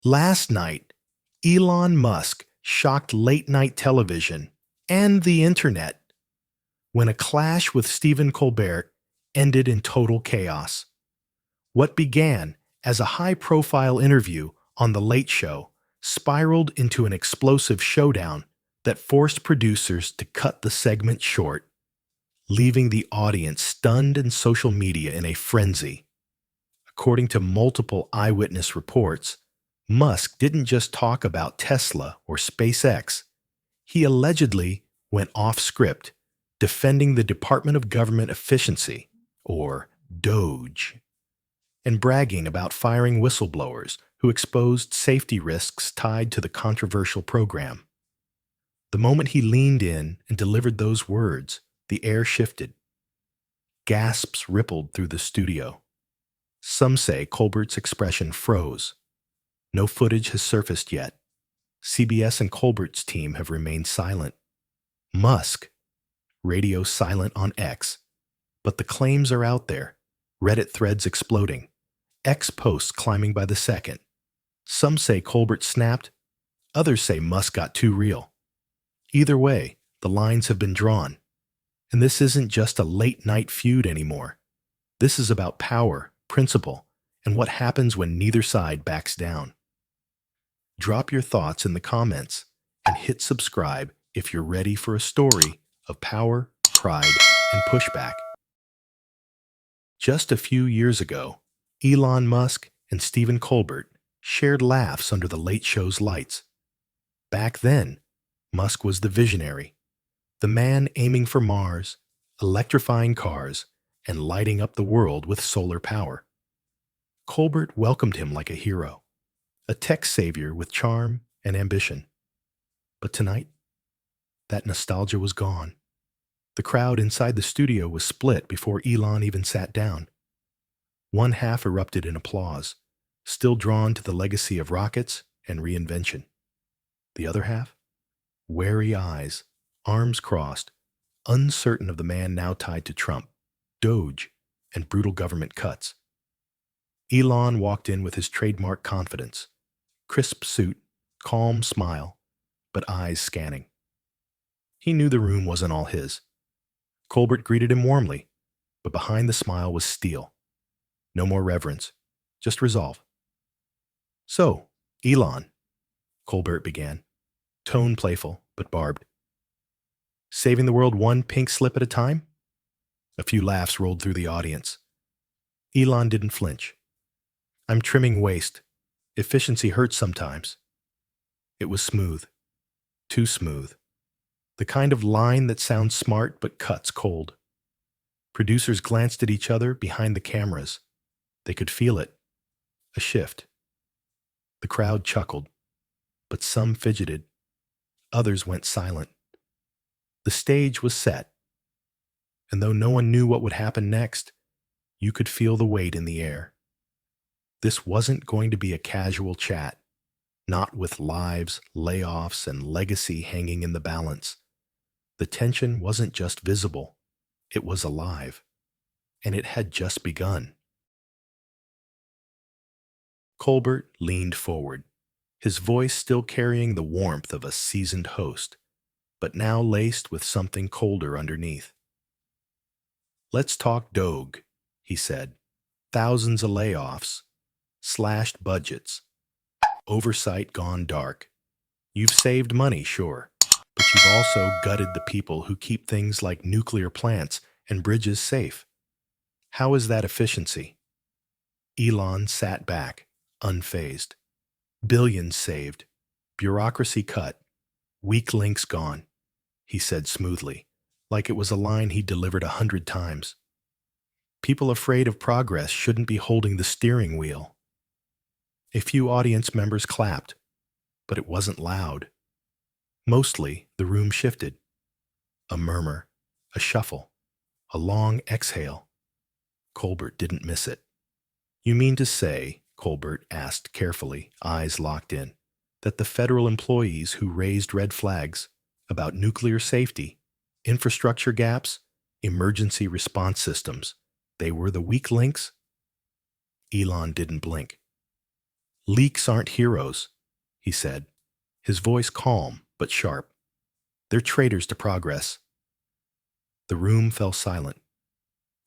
Last night, Elon Musk shocked late-night television and the internet when a clash with Stephen Colbert ended in total chaos. What began as a high-profile interview on The Late Show spiraled into an explosive showdown that forced producers to cut the segment short, leaving the audience stunned and social media in a frenzy. According to multiple eyewitness reports, Musk didn't just talk about Tesla or SpaceX. He allegedly went off script, defending the Department of Government Efficiency, or DOGE, and bragging about firing whistleblowers who exposed safety risks tied to the controversial program. The moment he leaned in and delivered those words, the air shifted. Gasps rippled through the studio. Some say Colbert's expression froze. No footage has surfaced yet. CBS and Colbert's team have remained silent. Musk, radio silent on X. But the claims are out there. Reddit threads exploding. X posts climbing by the second. Some say Colbert snapped. Others say Musk got too real. Either way, the lines have been drawn. And this isn't just a late-night feud anymore. This is about power, principle, and what happens when neither side backs down. Drop your thoughts in the comments and hit subscribe if you're ready for a story of power, pride, and pushback. Just a few years ago, Elon Musk and Stephen Colbert shared laughs under the Late Show's lights. Back then, Musk was the visionary, the man aiming for Mars, electrifying cars, and lighting up the world with solar power. Colbert welcomed him like a hero, a tech savior with charm and ambition. But tonight, that nostalgia was gone. The crowd inside the studio was split before Elon even sat down. One half erupted in applause, still drawn to the legacy of rockets and reinvention. The other half? Wary eyes, arms crossed, uncertain of the man now tied to Trump, DOGE, and brutal government cuts. Elon walked in with his trademark confidence, crisp suit, calm smile, but eyes scanning. He knew the room wasn't all his. Colbert greeted him warmly, but behind the smile was steel. No more reverence, just resolve. "So, Elon," Colbert began, tone playful but barbed. "Saving the world one pink slip at a time?" A few laughs rolled through the audience. Elon didn't flinch. "I'm trimming waste. Efficiency hurts sometimes." It was smooth. Too smooth. The kind of line that sounds smart but cuts cold. Producers glanced at each other behind the cameras. They could feel it. A shift. The crowd chuckled, but some fidgeted. Others went silent. The stage was set, and though no one knew what would happen next, you could feel the weight in the air. This wasn't going to be a casual chat, not with lives, layoffs, and legacy hanging in the balance. The tension wasn't just visible, it was alive, and it had just begun. Colbert leaned forward, his voice still carrying the warmth of a seasoned host, but now laced with something colder underneath. "Let's talk DOGE," he said. "Thousands of layoffs, slashed budgets, oversight gone dark. You've saved money, sure, but you've also gutted the people who keep things like nuclear plants and bridges safe. How is that efficiency?" Elon sat back, unfazed. "Billions saved, bureaucracy cut, weak links gone," he said smoothly, like it was a line he delivered 100 times. People afraid of progress shouldn't be holding the steering wheel. A few audience members clapped, but it wasn't loud. Mostly, the room shifted. A murmur, a shuffle, a long exhale. Colbert didn't miss it. "You mean to say," Colbert asked carefully, eyes locked in, "that the federal employees who raised red flags about nuclear safety, infrastructure gaps, emergency response systems, they were the weak links?" Elon didn't blink. Leaks aren't heroes, he said, his voice calm but sharp. They're traitors to progress. The room fell silent.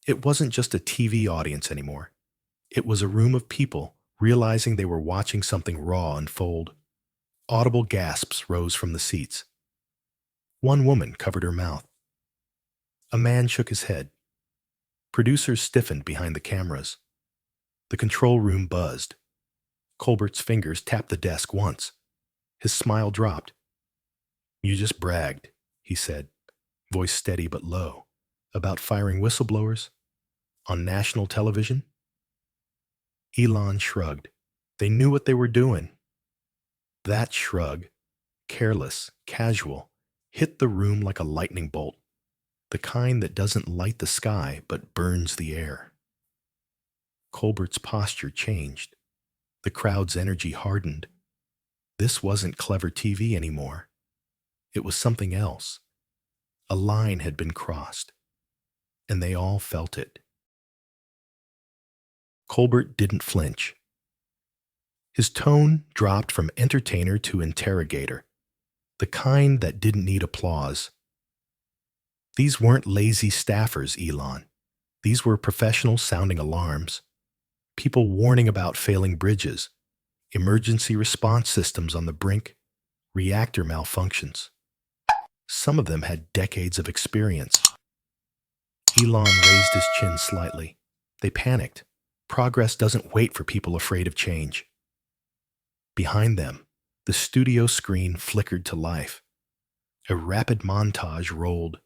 It wasn't just a TV audience anymore. It was a room of people realizing they were watching something raw unfold. Audible gasps rose from the seats. One woman covered her mouth. A man shook his head. Producers stiffened behind the cameras. The control room buzzed. Colbert's fingers tapped the desk once. His smile dropped. "You just bragged," he said, voice steady but low, "about firing whistleblowers on national television?" Elon shrugged. They knew what they were doing. That shrug, careless, casual, hit the room like a lightning bolt, the kind that doesn't light the sky but burns the air. Colbert's posture changed. The crowd's energy hardened. This wasn't clever TV anymore. It was something else. A line had been crossed, and they all felt it. Colbert didn't flinch. His tone dropped from entertainer to interrogator, the kind that didn't need applause. These weren't lazy staffers, Elon. These were professionals sounding alarms. People warning about failing bridges, emergency response systems on the brink, reactor malfunctions. Some of them had decades of experience. Elon raised his chin slightly. They panicked. Progress doesn't wait for people afraid of change. Behind them, the studio screen flickered to life. A rapid montage rolled.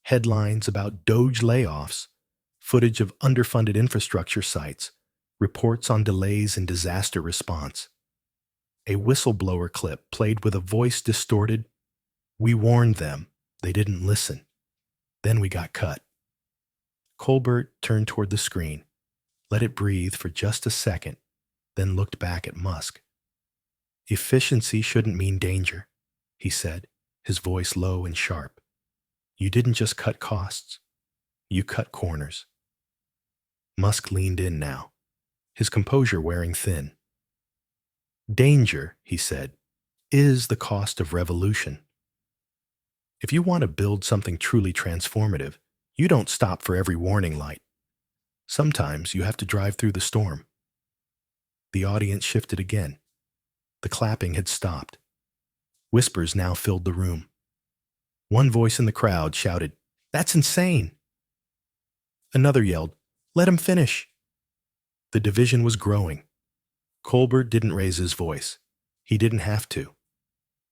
Headlines about DOGE layoffs, footage of underfunded infrastructure sites, reports on delays in disaster response. A whistleblower clip played with a voice distorted. "We warned them. They didn't listen. Then we got cut." Colbert turned toward the screen, let it breathe for just a second, then looked back at Musk. "Efficiency shouldn't mean danger," he said, his voice low and sharp. "You didn't just cut costs. You cut corners." Musk leaned in now, his composure wearing thin. "Danger," he said, "is the cost of revolution. If you want to build something truly transformative, you don't stop for every warning light. Sometimes you have to drive through the storm." The audience shifted again. The clapping had stopped. Whispers now filled the room. One voice in the crowd shouted, "That's insane!" Another yelled, "Let him finish!" The division was growing. Colbert didn't raise his voice. He didn't have to.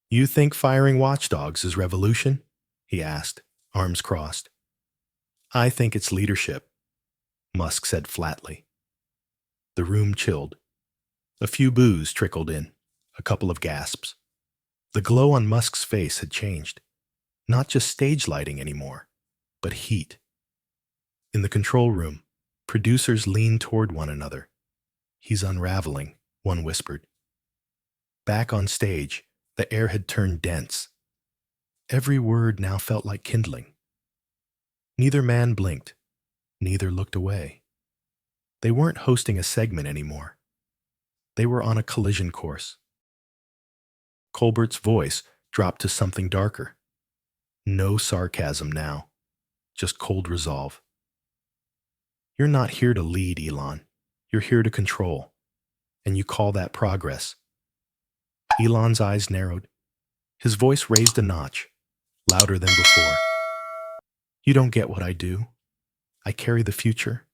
"You think firing watchdogs is revolution?" he asked, arms crossed. "I think it's leadership," Musk said flatly. The room chilled. A few boos trickled in, a couple of gasps. The glow on Musk's face had changed. Not just stage lighting anymore, but heat. In the control room, producers leaned toward one another. "He's unraveling," one whispered. Back on stage, the air had turned dense. Every word now felt like kindling. Neither man blinked. Neither looked away. They weren't hosting a segment anymore. They were on a collision course. Colbert's voice dropped to something darker. No sarcasm now, just cold resolve. "You're not here to lead, Elon. You're here to control. And you call that progress." Elon's eyes narrowed. His voice raised a notch, louder than before. "You don't get what I do. I carry the future.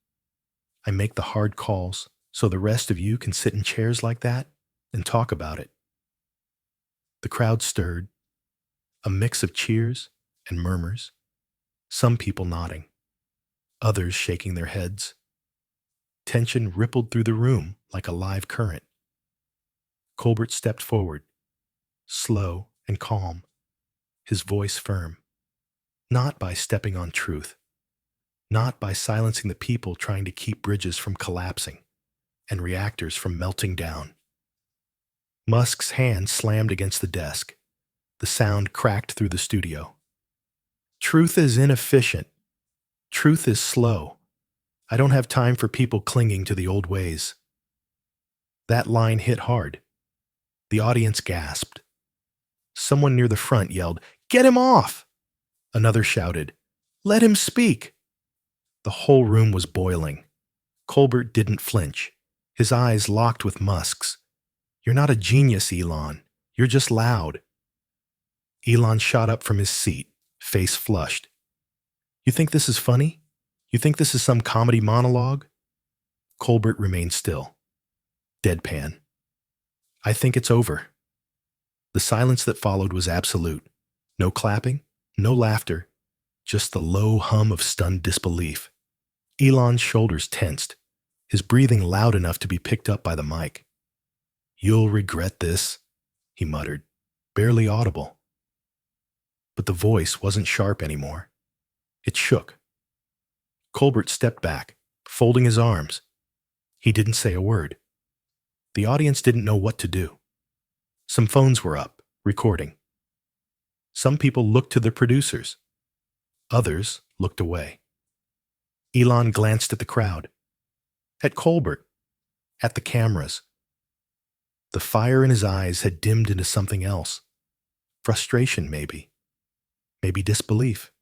I make the hard calls so the rest of you can sit in chairs like that and talk about it." The crowd stirred, a mix of cheers and murmurs, some people nodding, others shaking their heads. Tension rippled through the room like a live current. Colbert stepped forward, slow and calm, his voice firm. Not by stepping on truth, not by silencing the people trying to keep bridges from collapsing and reactors from melting down. Musk's hand slammed against the desk. The sound cracked through the studio. "Truth is inefficient. Truth is slow. I don't have time for people clinging to the old ways." That line hit hard. The audience gasped. Someone near the front yelled, "Get him off!" Another shouted, "Let him speak!" The whole room was boiling. Colbert didn't flinch. His eyes locked with Musk's. "You're not a genius, Elon. You're just loud." Elon shot up from his seat, face flushed. "You think this is funny? You think this is some comedy monologue?" Colbert remained still. Deadpan. "I think it's over." The silence that followed was absolute. No clapping, no laughter, just the low hum of stunned disbelief. Elon's shoulders tensed, his breathing loud enough to be picked up by the mic. "You'll regret this," he muttered, barely audible. But the voice wasn't sharp anymore. It shook. Colbert stepped back, folding his arms. He didn't say a word. The audience didn't know what to do. Some phones were up, recording. Some people looked to the producers. Others looked away. Elon glanced at the crowd, at Colbert, at the cameras. The fire in his eyes had dimmed into something else. Frustration, maybe. Maybe disbelief.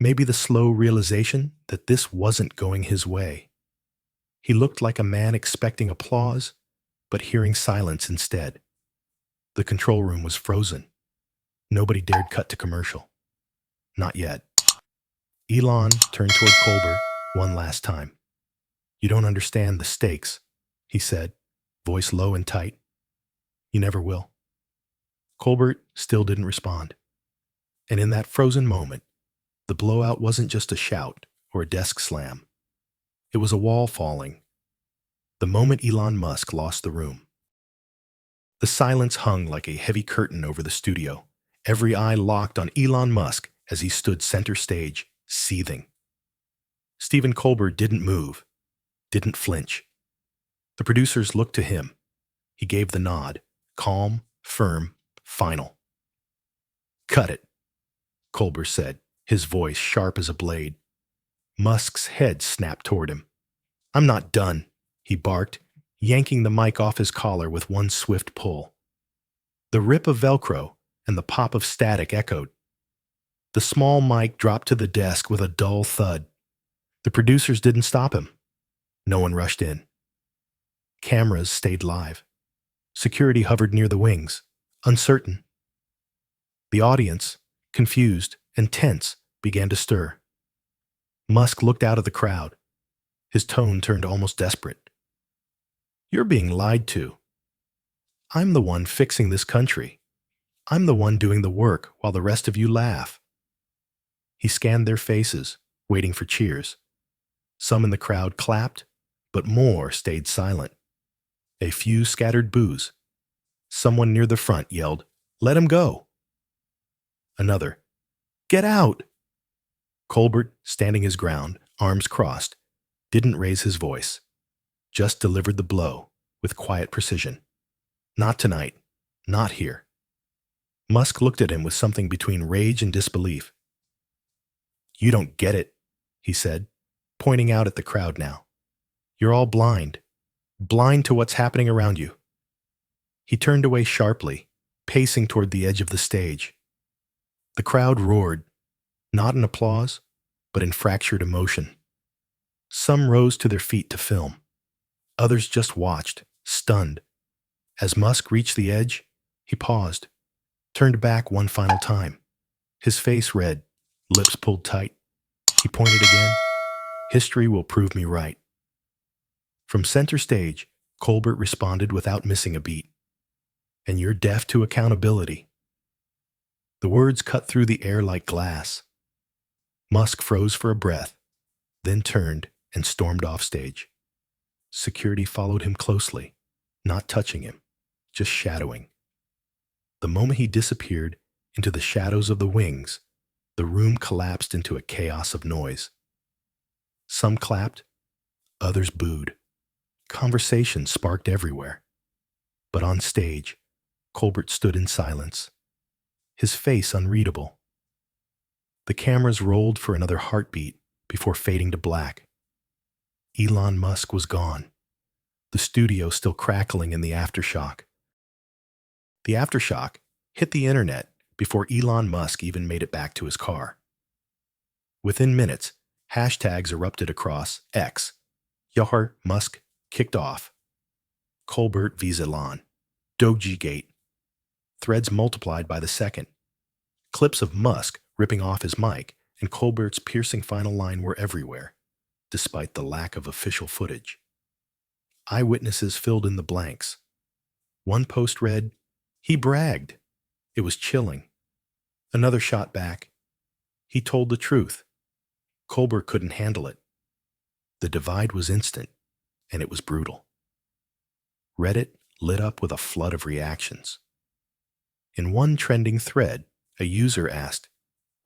Maybe the slow realization that this wasn't going his way. He looked like a man expecting applause, but hearing silence instead. The control room was frozen. Nobody dared cut to commercial. Not yet. Elon turned toward Colbert one last time. "You don't understand the stakes," he said, voice low and tight. "You never will." Colbert still didn't respond. And in that frozen moment, the blowout wasn't just a shout or a desk slam. It was a wall falling. The moment Elon Musk lost the room. The silence hung like a heavy curtain over the studio, every eye locked on Elon Musk as he stood center stage, seething. Stephen Colbert didn't move, didn't flinch. The producers looked to him. He gave the nod, calm, firm, final. "Cut it," Colbert said, his voice sharp as a blade. Musk's head snapped toward him. "I'm not done," he barked, yanking the mic off his collar with one swift pull. The rip of Velcro and the pop of static echoed. The small mic dropped to the desk with a dull thud. The producers didn't stop him. No one rushed in. Cameras stayed live. Security hovered near the wings, uncertain. The audience, confused and tense, began to stir. Musk looked out at the crowd. His tone turned almost desperate. "You're being lied to. I'm the one fixing this country. I'm the one doing the work while the rest of you laugh." He scanned their faces, waiting for cheers. Some in the crowd clapped, but more stayed silent. A few scattered boos. Someone near the front yelled, "Let him go." Another, "Get out!" Colbert, standing his ground, arms crossed, didn't raise his voice, just delivered the blow with quiet precision. "Not tonight. Not here." Musk looked at him with something between rage and disbelief. "You don't get it," he said, pointing out at the crowd now. "You're all blind. Blind to what's happening around you." He turned away sharply, pacing toward the edge of the stage. The crowd roared, not in applause, but in fractured emotion. Some rose to their feet to film. Others just watched, stunned. As Musk reached the edge, he paused, turned back one final time. His face red, lips pulled tight. He pointed again. "History will prove me right." From center stage, Colbert responded without missing a beat. "And you're deaf to accountability." The words cut through the air like glass. Musk froze for a breath, then turned and stormed off stage. Security followed him closely, not touching him, just shadowing. The moment he disappeared into the shadows of the wings, the room collapsed into a chaos of noise. Some clapped, others booed. Conversation sparked everywhere. But on stage, Colbert stood in silence, his face unreadable. The cameras rolled for another heartbeat before fading to black. Elon Musk was gone. the studio still crackling in the aftershock. The aftershock hit the internet before Elon Musk even made it back to his car. Within minutes, hashtags erupted across X. Yahar Musk kicked off. Colbert vs. Elon. DOGE gate. Threads multiplied by the second. Clips of Musk ripping off his mic and Colbert's piercing final line were everywhere, despite the lack of official footage. Eyewitnesses filled in the blanks. One post read, "He bragged." It was chilling. Another shot back, "He told the truth." Colbert couldn't handle it. The divide was instant, and it was brutal. Reddit lit up with a flood of reactions. In one trending thread, a user asked,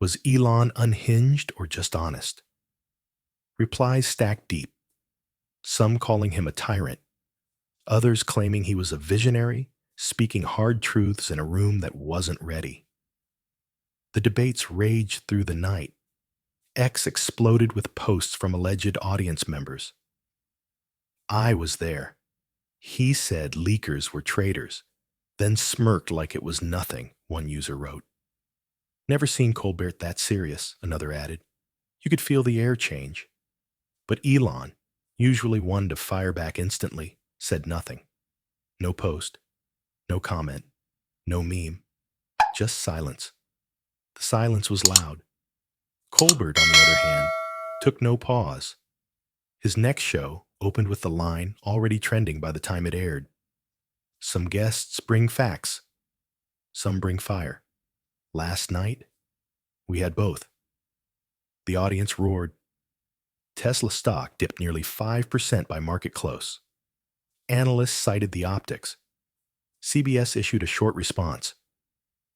"Was Elon unhinged or just honest?" Replies stacked deep, some calling him a tyrant, others claiming he was a visionary, speaking hard truths in a room that wasn't ready. The debates raged through the night. X exploded with posts from alleged audience members. I was there. He said leakers were traitors, then smirked like it was nothing, one user wrote. Never seen Colbert that serious, another added. You could feel the air change. But Elon, usually one to fire back instantly, said nothing. No post, no comment, no meme, just silence. The silence was loud. Colbert, on the other hand, took no pause. His next show opened with the line already trending by the time it aired. Some guests bring facts. Some bring fire. Last night, we had both. The audience roared. Tesla stock dipped nearly 5% by market close. Analysts cited the optics. CBS issued a short response.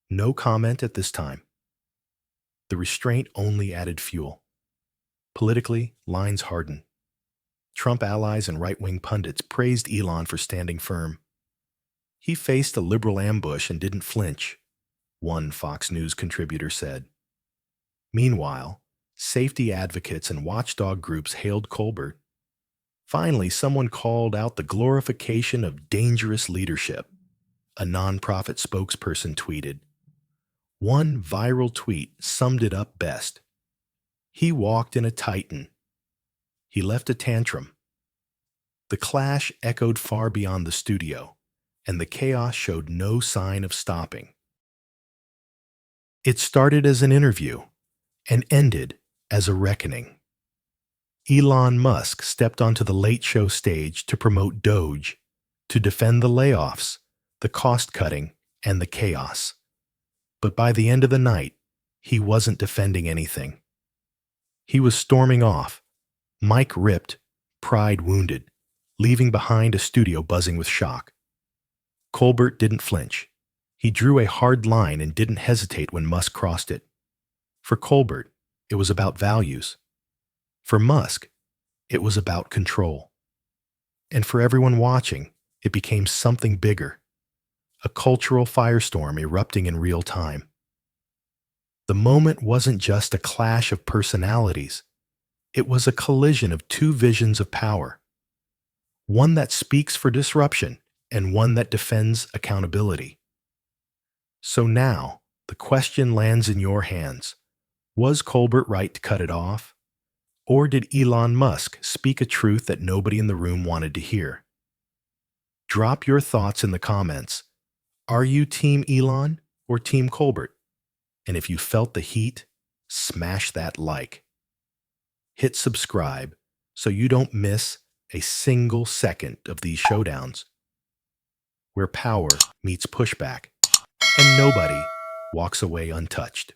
No comment at this time. The restraint only added fuel. Politically, lines hardened. Trump allies and right-wing pundits praised Elon for standing firm. He faced a liberal ambush and didn't flinch, one Fox News contributor said. Meanwhile, safety advocates and watchdog groups hailed Colbert. Finally, someone called out the glorification of dangerous leadership. A nonprofit spokesperson tweeted. One viral tweet summed it up best. He walked in a titan. He left a tantrum. The clash echoed far beyond the studio, and the chaos showed no sign of stopping. It started as an interview and ended as a reckoning. Elon Musk stepped onto the Late Show stage to promote DOGE, to defend the layoffs, the cost-cutting, and the chaos. But by the end of the night, he wasn't defending anything. He was storming off, mic ripped, pride wounded, leaving behind a studio buzzing with shock. Colbert didn't flinch. He drew a hard line and didn't hesitate when Musk crossed it. For Colbert, it was about values. For Musk, it was about control. And for everyone watching, it became something bigger. A cultural firestorm erupting in real time. The moment wasn't just a clash of personalities. It was a collision of two visions of power. One that speaks for disruption and one that defends accountability. So now, the question lands in your hands. Was Colbert right to cut it off? Or did Elon Musk speak a truth that nobody in the room wanted to hear? Drop your thoughts in the comments. Are you Team Elon or Team Colbert? And if you felt the heat, smash that like. Hit subscribe so you don't miss a single second of these showdowns, where power meets pushback and nobody walks away untouched.